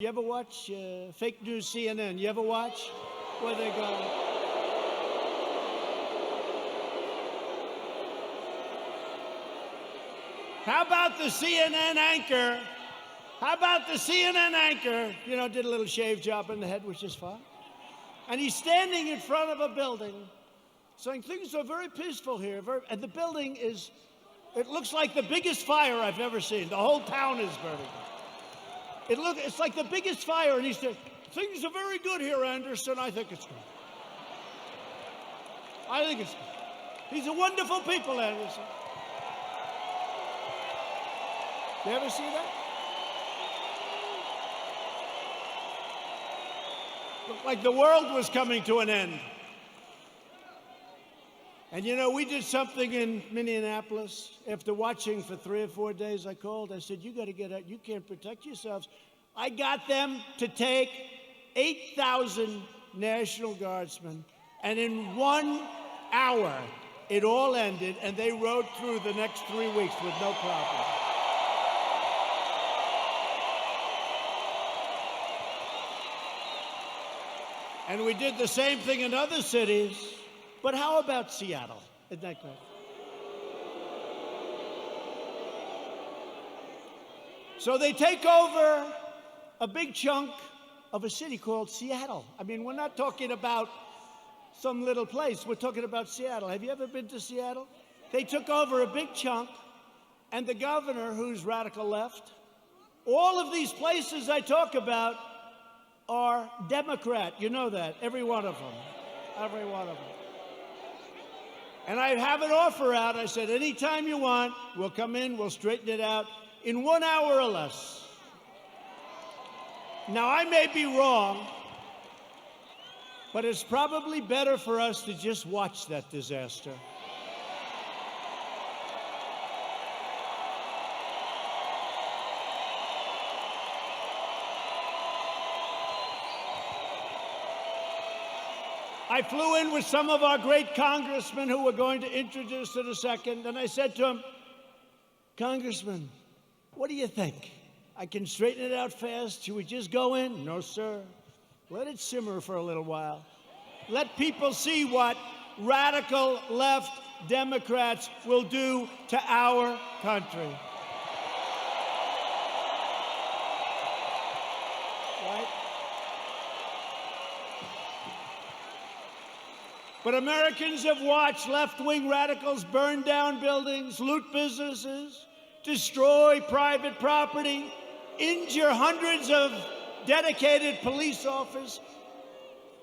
You ever watch fake news CNN? You ever watch where they go? How about the CNN anchor? How about the CNN anchor? You know, did a little shave job in the head, which is fine. And he's standing in front of a building saying things are very peaceful here. And the building is, it looks like the biggest fire I've ever seen. The whole town is burning. It's like the biggest fire, and he said, things are very good here, Anderson. I think it's good. I think it's good. These are wonderful people, Anderson. You ever see that? Looked like the world was coming to an end. And you know, we did something in Minneapolis. After watching for 3 or 4 days, I called. I said, you got to get out. You can't protect yourselves. I got them to take 8,000 National Guardsmen. And in 1 hour, it all ended. And they rode through the next 3 weeks with no problem. And we did the same thing in other cities. But how about Seattle? Isn't that great? So they take over a big chunk of a city called Seattle. I mean, we're not talking about some little place. We're talking about Seattle. Have you ever been to Seattle? They took over a big chunk, and the governor, who's radical left, all of these places I talk about are Democrat. You know that, every one of them. Every one of them. And I have an offer out. I said, anytime you want, we'll come in, we'll straighten it out in 1 hour or less. Now, I may be wrong, but it's probably better for us to just watch that disaster. I flew in with some of our great congressmen who we're going to introduce in a second, and I said to him, Congressman, what do you think? I can straighten it out fast. Should we just go in? No, sir. Let it simmer for a little while. Let people see what radical left Democrats will do to our country. Right? But Americans have watched left-wing radicals burn down buildings, loot businesses, destroy private property, injure hundreds of dedicated police officers.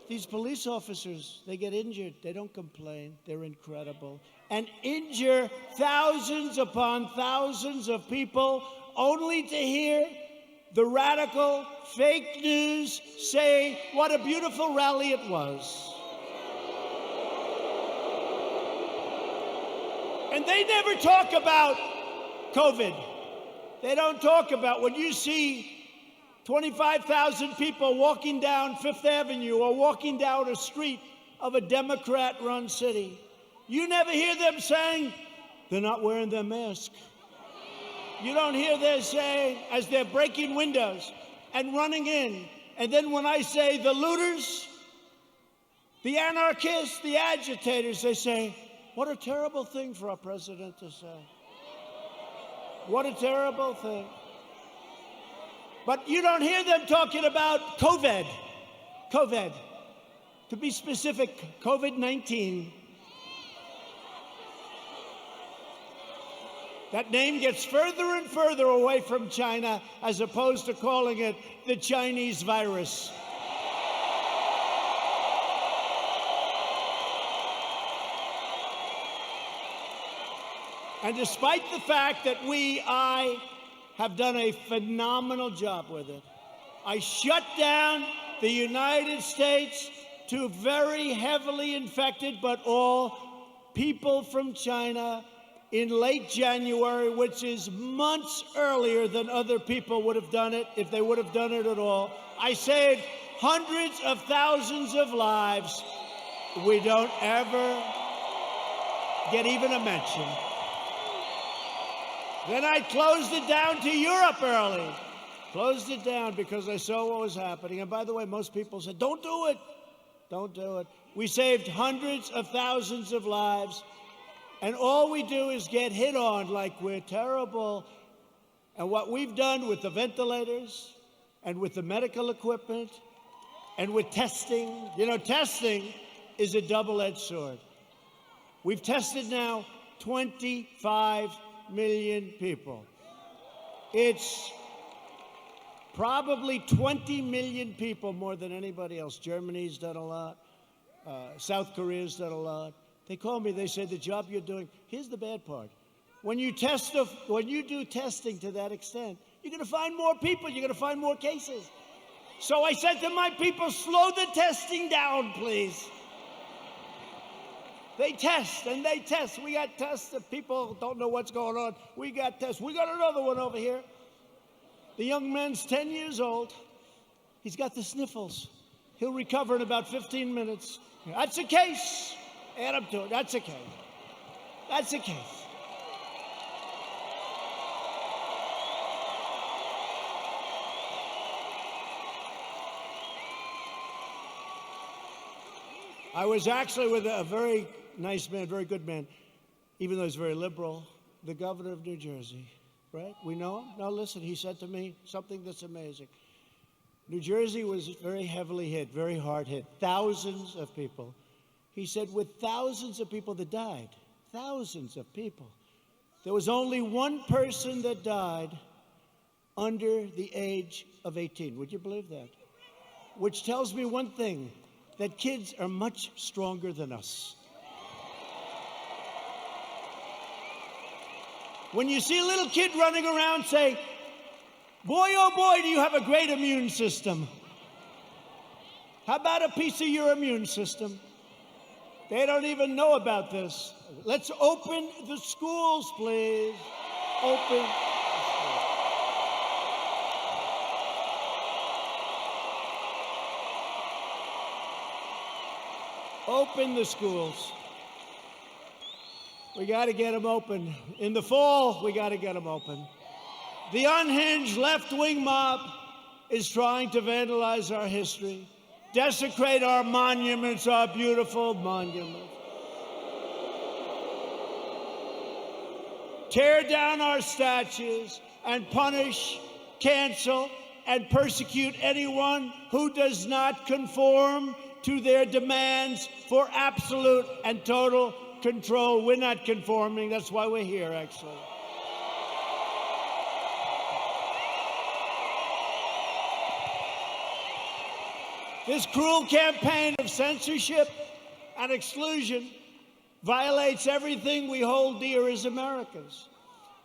These police officers, they get injured. They don't complain. They're incredible. And injure thousands upon thousands of people only to hear the radical fake news say what a beautiful rally it was. And they never talk about COVID. They don't talk about when you see 25,000 people walking down Fifth Avenue or walking down a street of a Democrat-run city. You never hear them saying, they're not wearing their mask. You don't hear them saying, as they're breaking windows and running in. And then when I say the looters, the anarchists, the agitators, they say, what a terrible thing for our president to say. What a terrible thing. But you don't hear them talking about COVID. COVID. To be specific, COVID-19. That name gets further and further away from China as opposed to calling it the Chinese virus. And despite the fact that I have done a phenomenal job with it, I shut down the United States to very heavily infected, but all people from China in late January, which is months earlier than other people would have done it, if they would have done it at all. I saved hundreds of thousands of lives. We don't ever get even a mention. Then I closed it down to Europe early. Closed it down because I saw what was happening. And by the way, most people said, don't do it. Don't do it. We saved hundreds of thousands of lives. And all we do is get hit on like we're terrible. And what we've done with the ventilators and with the medical equipment and with testing, testing is a double-edged sword. We've tested now 25 million people. It's probably 20 million people more than anybody else. Germany's done a lot. South Korea's done a lot. They call me, they say, the job you're doing, here's the bad part. When you do testing to that extent, you're going to find more people, you're going to find more cases. So I said to my people, slow the testing down, please. They test and they test. We got tests if people don't know what's going on. We got tests. We got another one over here. The young man's 10 years old. He's got the sniffles. He'll recover in about 15 minutes. That's a case. Add up to it. That's a case. That's a case. I was actually with a very nice man, very good man, even though he's very liberal, the governor of New Jersey, right? We know him? Now listen, he said to me something that's amazing. New Jersey was very heavily hit, very hard hit, thousands of people. He said with thousands of people that died, thousands of people, there was only one person that died under the age of 18. Would you believe that? Which tells me one thing, that kids are much stronger than us. When you see a little kid running around, say, boy, oh boy, do you have a great immune system. How about a piece of your immune system? They don't even know about this. Let's open the schools, please. Open. Open the schools. We got to get them open. In the fall, we got to get them open. The unhinged left-wing mob is trying to vandalize our history, desecrate our monuments, our beautiful monuments, tear down our statues, and punish, cancel, and persecute anyone who does not conform to their demands for absolute and total control. We're not conforming. That's why we're here, actually. This cruel campaign of censorship and exclusion violates everything we hold dear as Americans.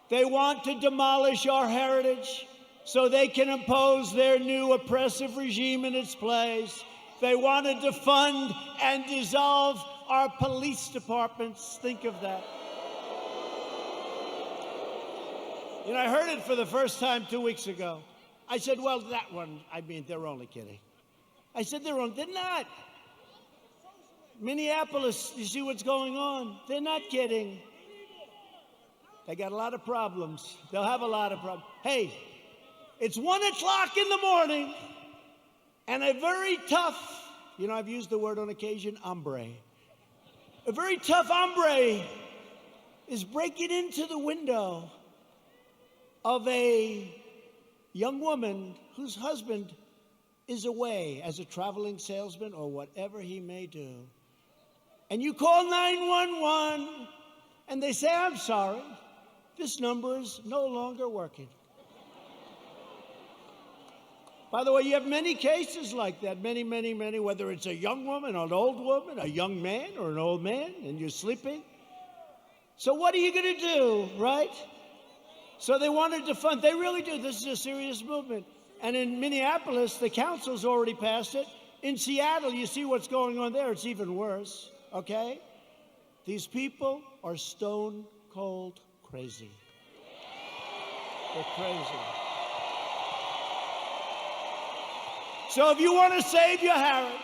They want to demolish our heritage so they can impose their new oppressive regime in its place. They want to defund and dissolve our police departments. Think of that. I heard it for the first time 2 weeks ago. I said, well, that one, they're only kidding. I said, they're not. Minneapolis, you see what's going on? They're not kidding. They got a lot of problems. They'll have a lot of problems. Hey, it's 1 o'clock in the morning, and a very tough, I've used the word on occasion, hombre. A very tough hombre is breaking into the window of a young woman whose husband is away as a traveling salesman or whatever he may do. And you call 911, and they say, I'm sorry, this number is no longer working. By the way, you have many cases like that, many, whether it's a young woman, an old woman, a young man, or an old man, and you're sleeping. So what are you going to do, right? So they want to defund. They really do. This is a serious movement. And in Minneapolis, the council's already passed it. In Seattle, you see what's going on there. It's even worse, okay? These people are stone cold crazy. They're crazy. So if you want to save your heritage,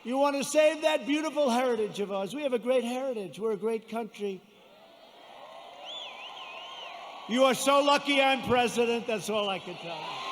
you want to save that beautiful heritage of ours. We have a great heritage. We're a great country. You are so lucky I'm president. That's all I can tell you.